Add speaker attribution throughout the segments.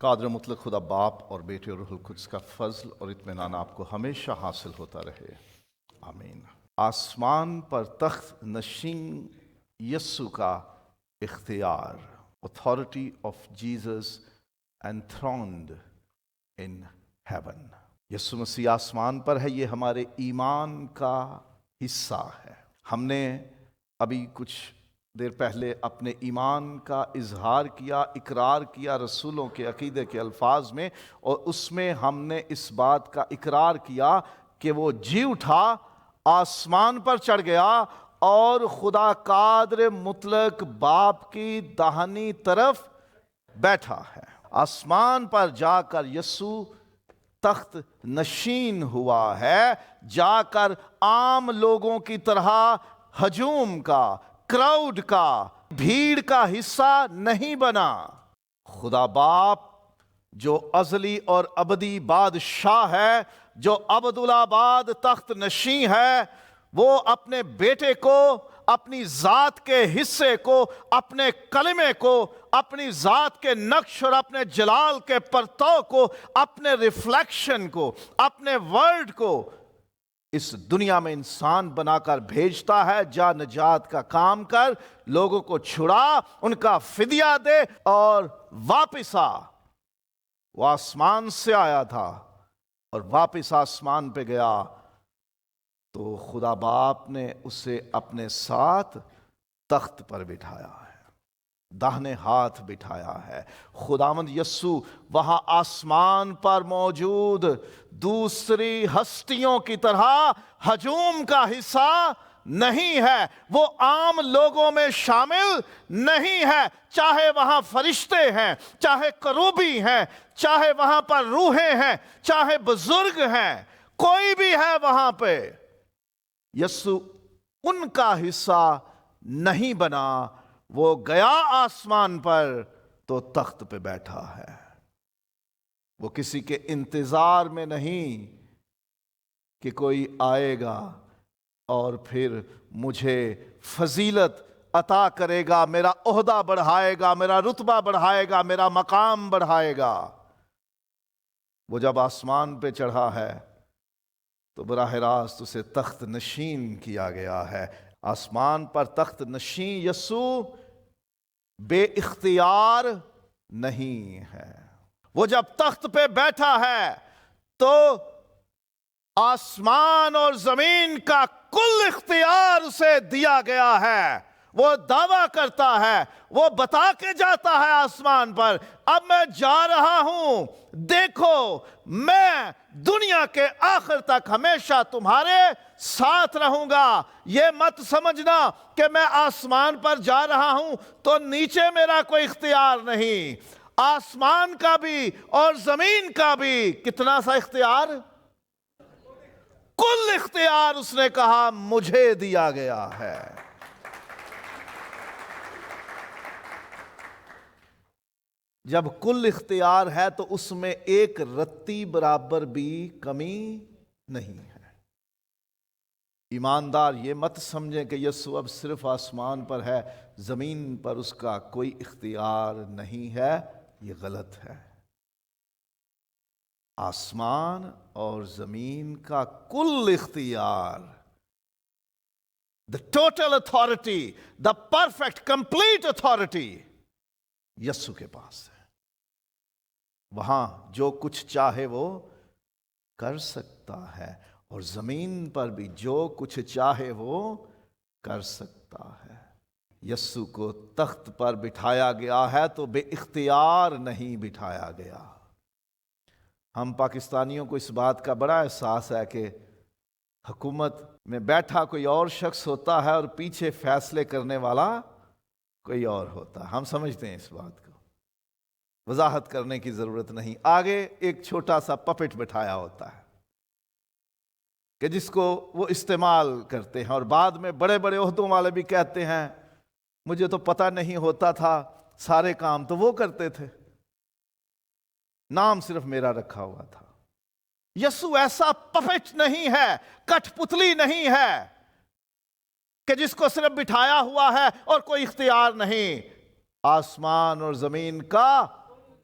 Speaker 1: قادر مطلق خدا باپ اور بیٹے اور روح القدس کا فضل اور اطمینان آپ کو ہمیشہ حاصل ہوتا رہے، آمین۔ آسمان پر تخت نشین یسوع کا اختیار، authority of Jesus enthroned in heaven۔ یسوع مسیح آسمان پر ہے، یہ ہمارے ایمان کا حصہ ہے۔ ہم نے ابھی کچھ دیر پہلے اپنے ایمان کا اظہار کیا، اقرار کیا رسولوں کے عقیدے کے الفاظ میں، اور اس میں ہم نے اس بات کا اقرار کیا کہ وہ جی اٹھا، آسمان پر چڑھ گیا اور خدا قادر مطلق باپ کی داہنی طرف بیٹھا ہے۔ آسمان پر جا کر یسوع تخت نشین ہوا ہے، جا کر عام لوگوں کی طرح ہجوم کا، کراؤڈ کا، بھیڑ کا حصہ نہیں بنا۔ خدا باپ جو ازلی اور ابدی بادشاہ ہے، جو ابدالآباد تخت نشین ہے، وہ اپنے بیٹے کو، اپنی ذات کے حصے کو، اپنے کلمے کو، اپنی ذات کے نقش اور اپنے جلال کے پرتو کو، اپنے ریفلیکشن کو، اپنے ورڈ کو اس دنیا میں انسان بنا کر بھیجتا ہے۔ جا نجات کا کام کر، لوگوں کو چھڑا، ان کا فدیہ دے اور واپس آ۔ وہ آسمان سے آیا تھا اور واپس آسمان پہ گیا تو خدا باپ نے اسے اپنے ساتھ تخت پر بٹھایا ہے، داہنے ہاتھ بٹھایا ہے۔ خداوند یسوع وہاں آسمان پر موجود دوسری ہستیوں کی طرح ہجوم کا حصہ نہیں ہے، وہ عام لوگوں میں شامل نہیں ہے۔ چاہے وہاں فرشتے ہیں، چاہے کروبی ہیں، چاہے وہاں پر روحیں ہیں، چاہے بزرگ ہیں، کوئی بھی ہے وہاں پہ، یسوع ان کا حصہ نہیں بنا۔ وہ گیا آسمان پر تو تخت پہ بیٹھا ہے۔ وہ کسی کے انتظار میں نہیں کہ کوئی آئے گا اور پھر مجھے فضیلت عطا کرے گا، میرا عہدہ بڑھائے گا، میرا رتبہ بڑھائے گا، میرا مقام بڑھائے گا۔ وہ جب آسمان پہ چڑھا ہے تو براہ راست اسے تخت نشین کیا گیا ہے۔ آسمان پر تخت نشین یسوع بے اختیار نہیں ہے۔ وہ جب تخت پہ بیٹھا ہے تو آسمان اور زمین کا کل اختیار اسے دیا گیا ہے۔ وہ دعویٰ کرتا ہے، وہ بتا کے جاتا ہے آسمان پر، اب میں جا رہا ہوں، دیکھو میں دنیا کے آخر تک ہمیشہ تمہارے ساتھ رہوں گا۔ یہ مت سمجھنا کہ میں آسمان پر جا رہا ہوں تو نیچے میرا کوئی اختیار نہیں۔ آسمان کا بھی اور زمین کا بھی کتنا سا اختیار؟ کل اختیار اس نے کہا مجھے دیا گیا ہے۔ جب کل اختیار ہے تو اس میں ایک رتی برابر بھی کمی نہیں ہے۔ ایماندار یہ مت سمجھیں کہ یسوع اب صرف آسمان پر ہے، زمین پر اس کا کوئی اختیار نہیں ہے، یہ غلط ہے۔ آسمان اور زمین کا کل اختیار، the total authority, the perfect, complete authority یسوع کے پاس ہے۔ وہاں جو کچھ چاہے وہ کر سکتا ہے، اور زمین پر بھی جو کچھ چاہے وہ کر سکتا ہے۔ یسوع کو تخت پر بٹھایا گیا ہے تو بے اختیار نہیں بٹھایا گیا۔ ہم پاکستانیوں کو اس بات کا بڑا احساس ہے کہ حکومت میں بیٹھا کوئی اور شخص ہوتا ہے اور پیچھے فیصلے کرنے والا کوئی اور ہوتا ہے۔ ہم سمجھتے ہیں اس بات کو، وضاحت کرنے کی ضرورت نہیں۔ آگے ایک چھوٹا سا پپٹ بٹھایا ہوتا ہے کہ جس کو وہ استعمال کرتے ہیں، اور بعد میں بڑے بڑے عہدوں والے بھی کہتے ہیں مجھے تو پتہ نہیں ہوتا تھا، سارے کام تو وہ کرتے تھے، نام صرف میرا رکھا ہوا تھا۔ یسوع ایسا پپٹ نہیں ہے، کٹ پتلی نہیں ہے کہ جس کو صرف بٹھایا ہوا ہے اور کوئی اختیار نہیں۔ آسمان اور زمین کا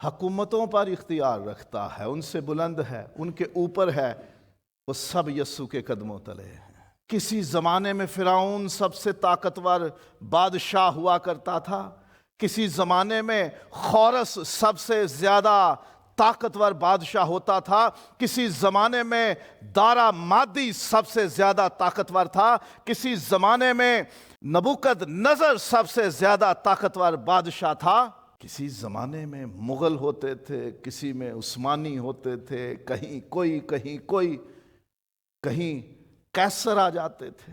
Speaker 1: حکومتوں پر اختیار رکھتا ہے، ان سے بلند ہے، ان کے اوپر ہے، وہ سب یسوع کے قدموں تلے ہیں۔ کسی زمانے میں فرعون سب سے طاقتور بادشاہ ہوا کرتا تھا، کسی زمانے میں خورس سب سے زیادہ طاقتور بادشاہ ہوتا تھا، کسی زمانے میں دارا مادی سب سے زیادہ طاقتور تھا، کسی زمانے میں نبوکد نظر سب سے زیادہ طاقتور بادشاہ تھا، کسی زمانے میں مغل ہوتے تھے، کسی میں عثمانی ہوتے تھے، کہیں کوئی کہیں قیصر آ جاتے تھے،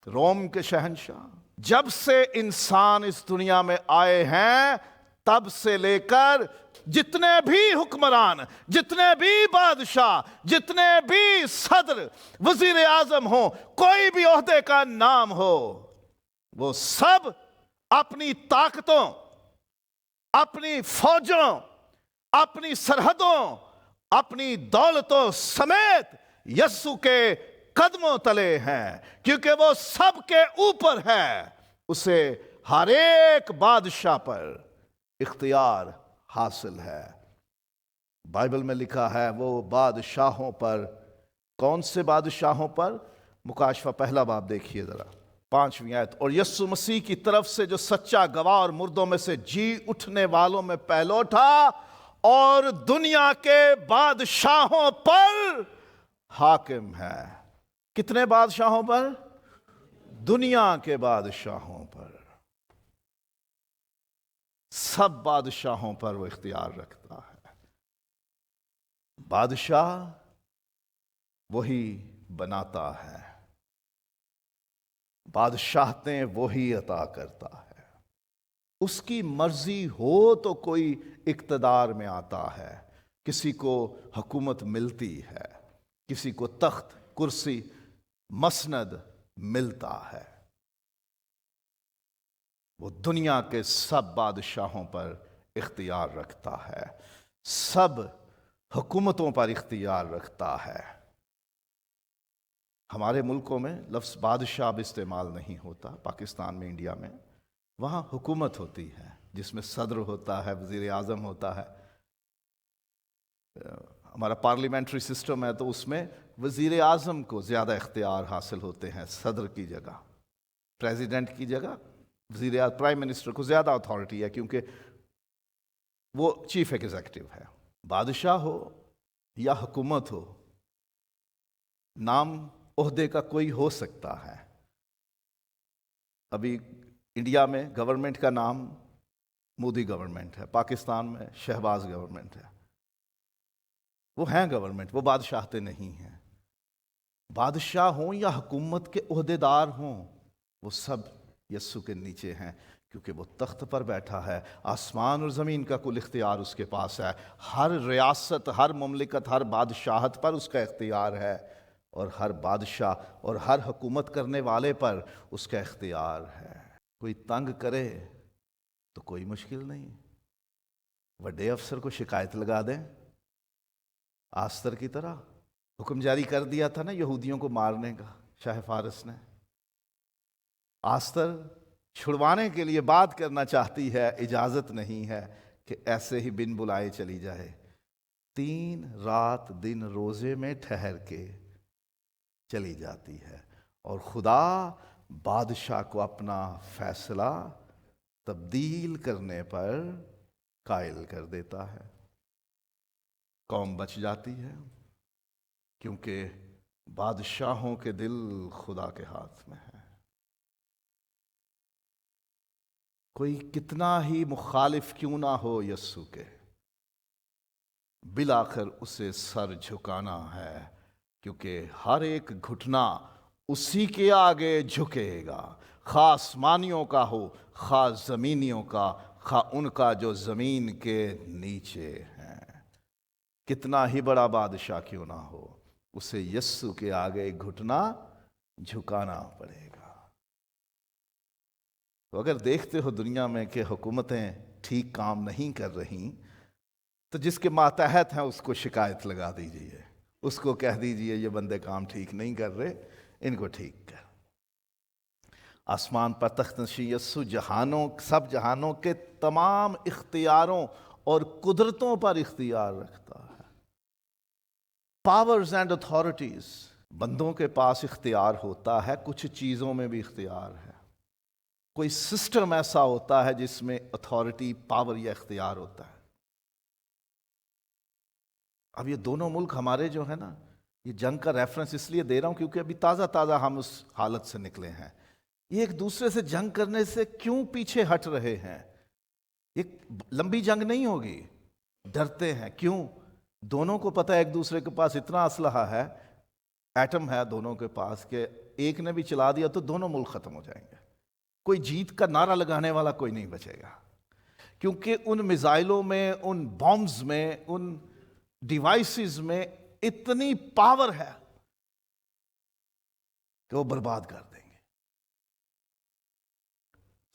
Speaker 1: روم کے شہنشاہ۔ جب سے انسان اس دنیا میں آئے ہیں تب سے لے کر جتنے بھی حکمران، جتنے بھی بادشاہ، جتنے بھی صدر، وزیر اعظم ہوں، کوئی بھی عہدے کا نام ہو، وہ سب اپنی طاقتوں، اپنی فوجوں، اپنی سرحدوں، اپنی دولتوں سمیت یسوع کے قدموں تلے ہیں، کیونکہ وہ سب کے اوپر ہے۔ اسے ہر ایک بادشاہ پر اختیار حاصل ہے۔ بائبل میں لکھا ہے وہ بادشاہوں پر، کون سے بادشاہوں پر؟ مکاشفہ پہلا باب دیکھیے ذرا، 5ویں آیت۔ اور یسوع مسیح کی طرف سے جو سچا گواہ اور مردوں میں سے جی اٹھنے والوں میں پہلوٹا اور دنیا کے بادشاہوں پر حاکم ہے۔ کتنے بادشاہوں پر؟ دنیا کے بادشاہوں پر، سب بادشاہوں پر وہ اختیار رکھتا ہے۔ بادشاہ وہی بناتا ہے، بادشاہتیں وہی عطا کرتا ہے، اس کی مرضی ہو تو کوئی اقتدار میں آتا ہے، کسی کو حکومت ملتی ہے، کسی کو تخت، کرسی، مسند ملتا ہے۔ وہ دنیا کے سب بادشاہوں پر اختیار رکھتا ہے، سب حکومتوں پر اختیار رکھتا ہے۔ ہمارے ملکوں میں لفظ بادشاہ اب استعمال نہیں ہوتا، پاکستان میں، انڈیا میں، وہاں حکومت ہوتی ہے جس میں صدر ہوتا ہے، وزیر اعظم ہوتا ہے۔ ہمارا پارلیمنٹری سسٹم ہے تو اس میں وزیر اعظم کو زیادہ اختیار حاصل ہوتے ہیں صدر کی جگہ، پریزیڈنٹ کی جگہ وزیر اعظم، پرائم منسٹر کو زیادہ اتھارٹی ہے کیونکہ وہ چیف ایگزیکٹو ہے۔ بادشاہ ہو یا حکومت ہو، نام عہدے کا کوئی ہو سکتا ہے۔ ابھی انڈیا میں گورنمنٹ کا نام مودی گورنمنٹ ہے، پاکستان میں شہباز گورنمنٹ ہے، وہ ہیں گورنمنٹ، وہ بادشاہتے نہیں ہیں۔ بادشاہ ہوں یا حکومت کے عہدے دار ہوں، وہ سب یسوع کے نیچے ہیں، کیونکہ وہ تخت پر بیٹھا ہے، آسمان اور زمین کا کل اختیار اس کے پاس ہے، ہر ریاست، ہر مملکت، ہر بادشاہت پر اس کا اختیار ہے، اور ہر بادشاہ اور ہر حکومت کرنے والے پر اس کا اختیار ہے۔ کوئی تنگ کرے تو کوئی مشکل نہیں، بڑے افسر کو شکایت لگا دیں، آستر کی طرح حکم جاری کر دیا تھا نا یہودیوں کو مارنے کا شاہ فارس نے۔ آستر چھڑوانے کے لیے بات کرنا چاہتی ہے، اجازت نہیں ہے کہ ایسے ہی بن بلائے چلی جائے۔ 3 رات دن روزے میں ٹھہر کے چلی جاتی ہے، اور خدا بادشاہ کو اپنا فیصلہ تبدیل کرنے پر قائل کر دیتا ہے۔ قوم بچ جاتی ہے، کیونکہ بادشاہوں کے دل خدا کے ہاتھ میں ہے۔ کوئی کتنا ہی مخالف کیوں نہ ہو یسوع کے، بالآخر اسے سر جھکانا ہے، کیونکہ ہر ایک گھٹنا اسی کے آگے جھکے گا، خواہ آسمانیوں کا ہو، خواہ زمینیوں کا، خواہ ان کا جو زمین کے نیچے ہیں۔ کتنا ہی بڑا بادشاہ کیوں نہ ہو، اسے یسوع کے آگے گھٹنا جھکانا پڑے گا۔ تو اگر دیکھتے ہو دنیا میں کہ حکومتیں ٹھیک کام نہیں کر رہی، تو جس کے ماتحت ہیں اس کو شکایت لگا دیجئے، اس کو کہہ دیجئے یہ بندے کام ٹھیک نہیں کر رہے، ان کو ٹھیک کر۔ آسمان پر تخت نشین یسوع جہانوں، سب جہانوں کے تمام اختیاروں اور قدرتوں پر اختیار رکھتا ہے۔ پاورز اینڈ اتھارٹیز، بندوں کے پاس اختیار ہوتا ہے، کچھ چیزوں میں بھی اختیار ہے۔ کوئی سسٹم ایسا ہوتا ہے جس میں اتھارٹی، پاور یا اختیار ہوتا ہے۔ اب یہ دونوں ملک ہمارے جو ہے نا، یہ جنگ کا ریفرنس اس لیے دے رہا ہوں کیونکہ ابھی تازہ تازہ ہم اس حالت سے نکلے ہیں۔ یہ ایک دوسرے سے جنگ کرنے سے کیوں پیچھے ہٹ رہے ہیں؟ یہ لمبی جنگ نہیں ہوگی، ڈرتے ہیں۔ کیوں؟ دونوں کو پتہ ہے ایک دوسرے کے پاس اتنا اسلحہ ہے، ایٹم ہے دونوں کے پاس، کہ ایک نے بھی چلا دیا تو دونوں ملک ختم ہو جائیں گے۔ کوئی جیت کا نعرہ لگانے والا کوئی نہیں بچے گا، کیونکہ ان میزائلوں میں، ان بامز میں، ان ڈیوائسز میں اتنی پاور ہے کہ وہ برباد کر دیں گے۔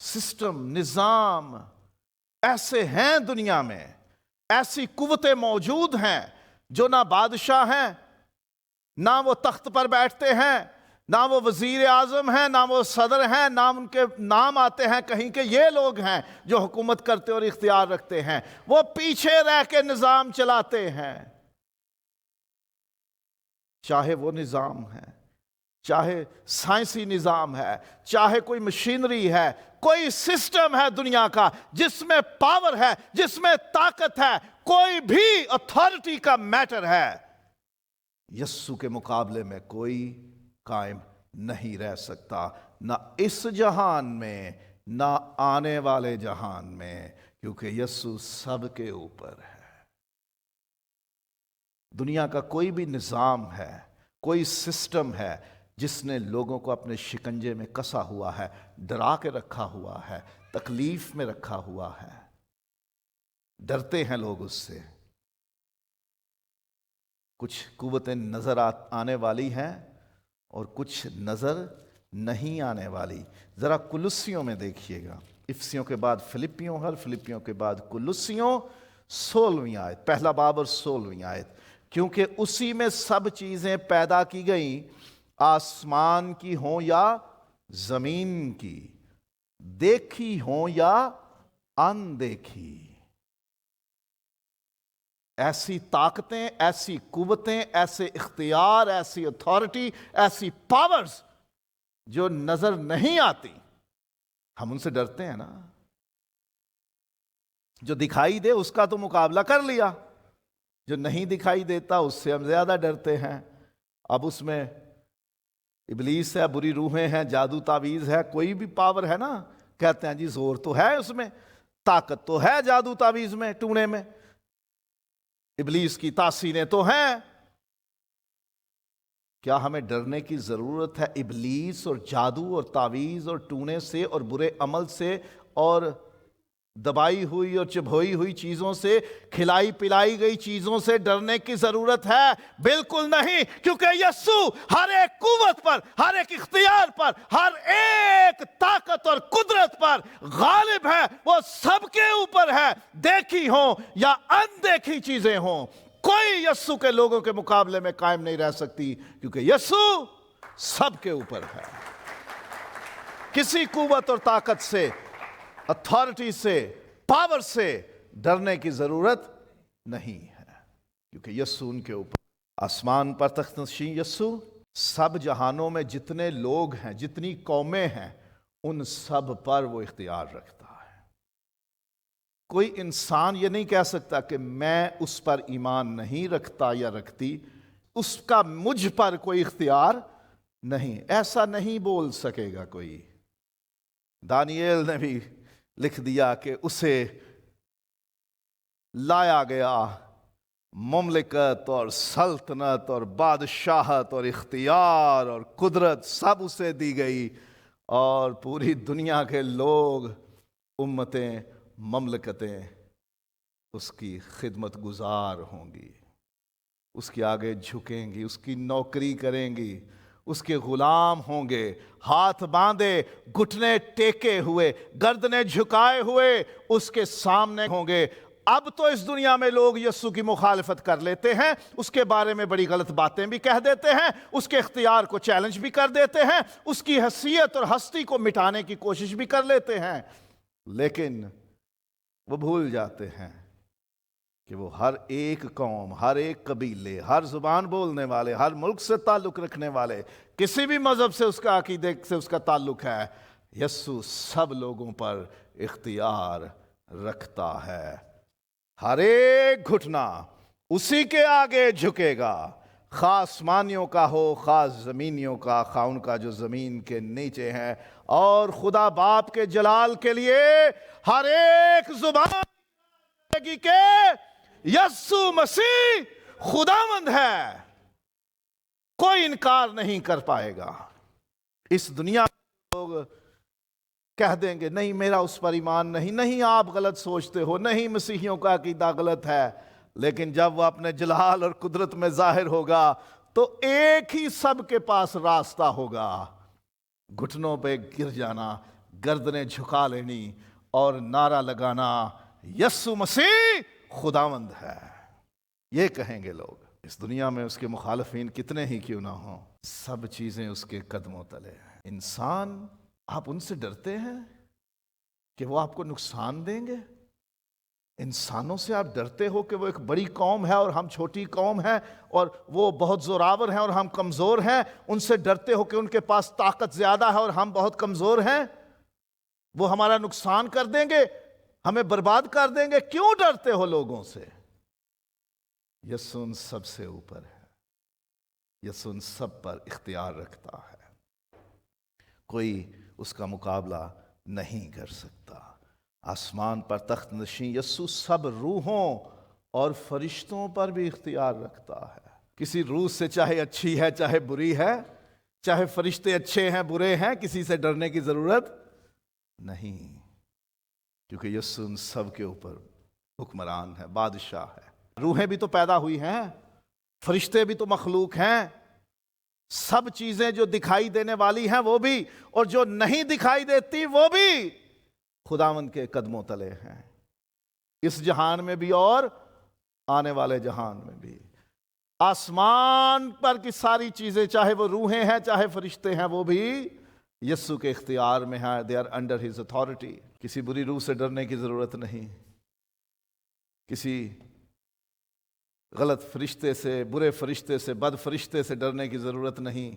Speaker 1: سسٹم، نظام ایسے ہیں دنیا میں، ایسی قوتیں موجود ہیں جو نہ بادشاہ ہیں، نہ وہ تخت پر بیٹھتے ہیں، نہ وہ وزیر اعظم ہیں، نہ وہ صدر ہیں، نہ ان کے نام آتے ہیں کہیں کہ یہ لوگ ہیں جو حکومت کرتے اور اختیار رکھتے ہیں۔ وہ پیچھے رہ کے نظام چلاتے ہیں، چاہے وہ نظام ہے، چاہے سائنسی نظام ہے، چاہے کوئی مشینری ہے، کوئی سسٹم ہے دنیا کا جس میں پاور ہے، جس میں طاقت ہے، کوئی بھی اتھارٹی کا میٹر ہے، یسوع کے مقابلے میں کوئی قائم نہیں رہ سکتا، نہ اس جہان میں نہ آنے والے جہان میں، کیونکہ یسوع سب کے اوپر ہے۔ دنیا کا کوئی بھی نظام ہے، کوئی سسٹم ہے جس نے لوگوں کو اپنے شکنجے میں کسا ہوا ہے، ڈرا کے رکھا ہوا ہے، تکلیف میں رکھا ہوا ہے، ڈرتے ہیں لوگ اس سے۔ کچھ قوتیں نظر آنے والی ہیں اور کچھ نظر نہیں آنے والی۔ ذرا کلوسیوں میں دیکھیے گا، افسیوں کے بعد فلپیوں اور فلپیوں کے بعد کلوسیوں، 16ویں آیت، پہلا باب اور 16ویں آیت۔ کیونکہ اسی میں سب چیزیں پیدا کی گئیں، آسمان کی ہوں یا زمین کی، دیکھی ہوں یا اندیکھی۔ ایسی طاقتیں، ایسی قوتیں، ایسے اختیار، ایسی اتھارٹی، ایسی پاورز جو نظر نہیں آتی، ہم ان سے ڈرتے ہیں نا۔ جو دکھائی دے اس کا تو مقابلہ کر لیا، جو نہیں دکھائی دیتا اس سے ہم زیادہ ڈرتے ہیں۔ اب اس میں ابلیس ہے، بری روحیں ہیں، جادو تعویذ ہے، کوئی بھی پاور ہے نا، کہتے ہیں جی زور تو ہے اس میں، طاقت تو ہے جادو تعویذ میں، ٹونے میں، ابلیس کی تاثیریں تو ہیں۔ کیا ہمیں ڈرنے کی ضرورت ہے ابلیس اور جادو اور تعویذ اور ٹونے سے اور برے عمل سے اور دبائی ہوئی اور چبھوئی ہوئی چیزوں سے، کھلائی پلائی گئی چیزوں سے ڈرنے کی ضرورت ہے؟ بالکل نہیں، کیونکہ یسوع ہر ایک قوت پر، ہر ایک اختیار پر، ہر ایک طاقت اور قدرت پر غالب ہے۔ وہ سب کے اوپر ہے، دیکھی ہوں یا اندیکھی چیزیں ہوں، کوئی یسوع کے لوگوں کے مقابلے میں قائم نہیں رہ سکتی، کیونکہ یسوع سب کے اوپر ہے۔ کسی قوت اور طاقت سے، اتھارٹی سے، پاور سے ڈرنے کی ضرورت نہیں ہے، کیونکہ یسوع ان کے اوپر۔ آسمان پر تخت نشین یسوع سب جہانوں میں جتنے لوگ ہیں، جتنی قومیں ہیں، ان سب پر وہ اختیار رکھتا ہے۔ کوئی انسان یہ نہیں کہہ سکتا کہ میں اس پر ایمان نہیں رکھتا یا رکھتی، اس کا مجھ پر کوئی اختیار نہیں، ایسا نہیں بول سکے گا کوئی۔ دانییل نے بھی لکھ دیا کہ اسے لایا گیا مملکت اور سلطنت اور بادشاہت اور اختیار اور قدرت سب اسے دی گئی، اور پوری دنیا کے لوگ، امتیں، مملکتیں اس کی خدمت گزار ہوں گی، اس کے آگے جھکیں گی، اس کی نوکری کریں گی، اس کے غلام ہوں گے، ہاتھ باندھے، گھٹنے ٹیکے ہوئے، گردنیں جھکائے ہوئے اس کے سامنے ہوں گے۔ اب تو اس دنیا میں لوگ یسوع کی مخالفت کر لیتے ہیں، اس کے بارے میں بڑی غلط باتیں بھی کہہ دیتے ہیں، اس کے اختیار کو چیلنج بھی کر دیتے ہیں، اس کی حیثیت اور ہستی کو مٹانے کی کوشش بھی کر لیتے ہیں، لیکن وہ بھول جاتے ہیں کہ وہ ہر ایک قوم، ہر ایک قبیلے، ہر زبان بولنے والے، ہر ملک سے تعلق رکھنے والے، کسی بھی مذہب سے اس کا عقیدے سے اس کا تعلق ہے، یسوع سب لوگوں پر اختیار رکھتا ہے۔ ہر ایک گھٹنا اسی کے آگے جھکے گا، خواہ آسمانیوں کا ہو، خواہ زمینیوں کا، خواہ ان کا جو زمین کے نیچے ہیں، اور خدا باپ کے جلال کے لیے ہر ایک زبان گی کہ یسوع مسیح خداوند ہے۔ کوئی انکار نہیں کر پائے گا۔ اس دنیا میں لوگ کہہ دیں گے نہیں میرا اس پر ایمان نہیں، نہیں آپ غلط سوچتے ہو، نہیں مسیحیوں کا عقیدہ غلط ہے، لیکن جب وہ اپنے جلال اور قدرت میں ظاہر ہوگا تو ایک ہی سب کے پاس راستہ ہوگا، گھٹنوں پہ گر جانا، گردنیں جھکا لینی اور نعرہ لگانا یسوع مسیح خداوند ہے۔ یہ کہیں گے لوگ۔ اس دنیا میں اس کے مخالفین کتنے ہی کیوں نہ ہوں، سب چیزیں اس کے قدموں تلے ہیں۔ انسان، آپ ان سے ڈرتے ہیں کہ وہ آپ کو نقصان دیں گے؟ انسانوں سے آپ ڈرتے ہو کہ وہ ایک بڑی قوم ہے اور ہم چھوٹی قوم ہیں، اور وہ بہت زوراور ہیں اور ہم کمزور ہیں؟ ان سے ڈرتے ہو کہ ان کے پاس طاقت زیادہ ہے اور ہم بہت کمزور ہیں، وہ ہمارا نقصان کر دیں گے، ہمیں برباد کر دیں گے؟ کیوں ڈرتے ہو لوگوں سے؟ یسوع ان سب سے اوپر ہے، یسوع ان سب پر اختیار رکھتا ہے، کوئی اس کا مقابلہ نہیں کر سکتا۔ آسمان پر تخت نشین یسوع سب روحوں اور فرشتوں پر بھی اختیار رکھتا ہے۔ کسی روح سے چاہے اچھی ہے چاہے بری ہے، چاہے فرشتے اچھے ہیں برے ہیں، کسی سے ڈرنے کی ضرورت نہیں، کیونکہ یسوع ان سب کے اوپر حکمران ہے، بادشاہ ہے۔ روحیں بھی تو پیدا ہوئی ہیں، فرشتے بھی تو مخلوق ہیں، سب چیزیں جو دکھائی دینے والی ہیں وہ بھی، اور جو نہیں دکھائی دیتی وہ بھی خداوند کے قدموں تلے ہیں، اس جہان میں بھی اور آنے والے جہان میں بھی۔ آسمان پر کی ساری چیزیں، چاہے وہ روحیں ہیں چاہے فرشتے ہیں، وہ بھی یسوع کے اختیار میں ہیں، they are under his authority۔ کسی بری روح سے ڈرنے کی ضرورت نہیں، کسی غلط فرشتے سے، برے فرشتے سے، بد فرشتے سے ڈرنے کی ضرورت نہیں،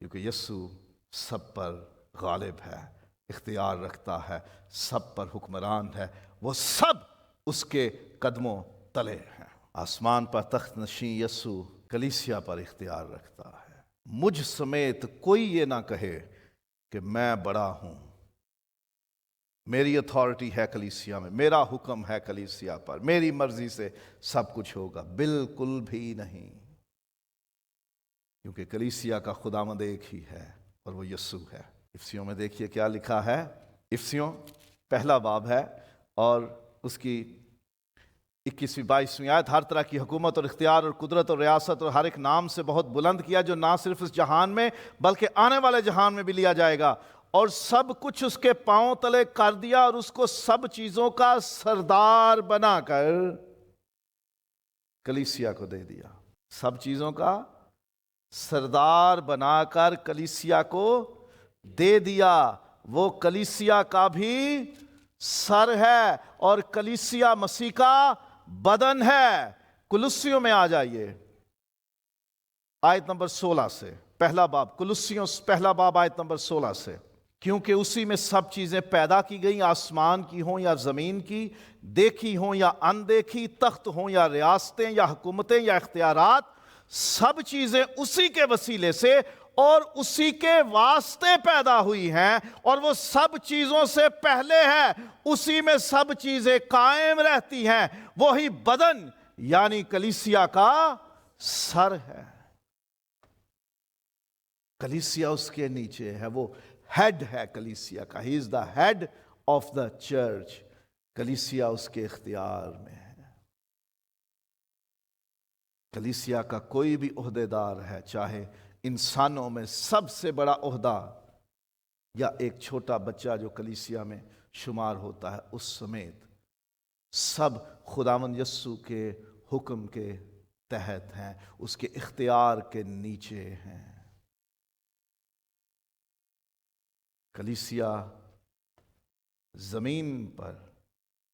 Speaker 1: کیونکہ یسوع سب پر غالب ہے، اختیار رکھتا ہے، سب پر حکمران ہے، وہ سب اس کے قدموں تلے ہیں۔ آسمان پر تخت نشین یسوع کلیسیا پر اختیار رکھتا ہے۔ مجھ سمیت کوئی یہ نہ کہے کہ میں بڑا ہوں، میری اتھارٹی ہے کلیسیا میں، میرا حکم ہے کلیسیا پر، میری مرضی سے سب کچھ ہوگا، بالکل بھی نہیں، کیونکہ کلیسیا کا خداوند ایک ہی ہے اور وہ یسوع ہے۔ افسیوں میں دیکھیے کیا لکھا ہے، افسیوں پہلا باب ہے اور اس کی 21ویں 22ویں آیت، ہر طرح کی حکومت اور اختیار اور قدرت اور ریاست اور ہر ایک نام سے بہت بلند کیا، جو نہ صرف اس جہان میں بلکہ آنے والے جہان میں بھی لیا جائے گا، اور سب کچھ اس کے پاؤں تلے کر دیا، اور اس کو سب چیزوں کا سردار بنا کر کلیسیا کو دے دیا۔ سب چیزوں کا سردار بنا کر کلیسیا کو دے دیا۔ وہ کلیسیا کا بھی سر ہے اور کلیسیا مسیح کا بدن ہے۔ کلوسیوں میں آ جائیے، آیت نمبر 16 سے، پہلا باب، کلوسیوں پہلا باب آیت نمبر 16 سے۔ کیونکہ اسی میں سب چیزیں پیدا کی گئیں، آسمان کی ہوں یا زمین کی، دیکھی ہوں یا اندیکھی، تخت ہوں یا ریاستیں یا حکومتیں یا اختیارات، سب چیزیں اسی کے وسیلے سے اور اسی کے واسطے پیدا ہوئی ہیں، اور وہ سب چیزوں سے پہلے ہے، اسی میں سب چیزیں قائم رہتی ہیں۔ وہی بدن یعنی کلیسیا کا سر ہے، کلیسیا اس کے نیچے ہے، وہ ہیڈ ہے کلیسیا کا، he is the head of the church, کلیسیا اس کے اختیار میں ہے۔ کلیسیا کا کوئی بھی عہدے دار ہے، چاہے انسانوں میں سب سے بڑا عہدہ یا ایک چھوٹا بچہ جو کلیسیا میں شمار ہوتا ہے، اس سمیت سب خداوند یسوع کے حکم کے تحت ہیں، اس کے اختیار کے نیچے ہیں۔ کلیسیا زمین پر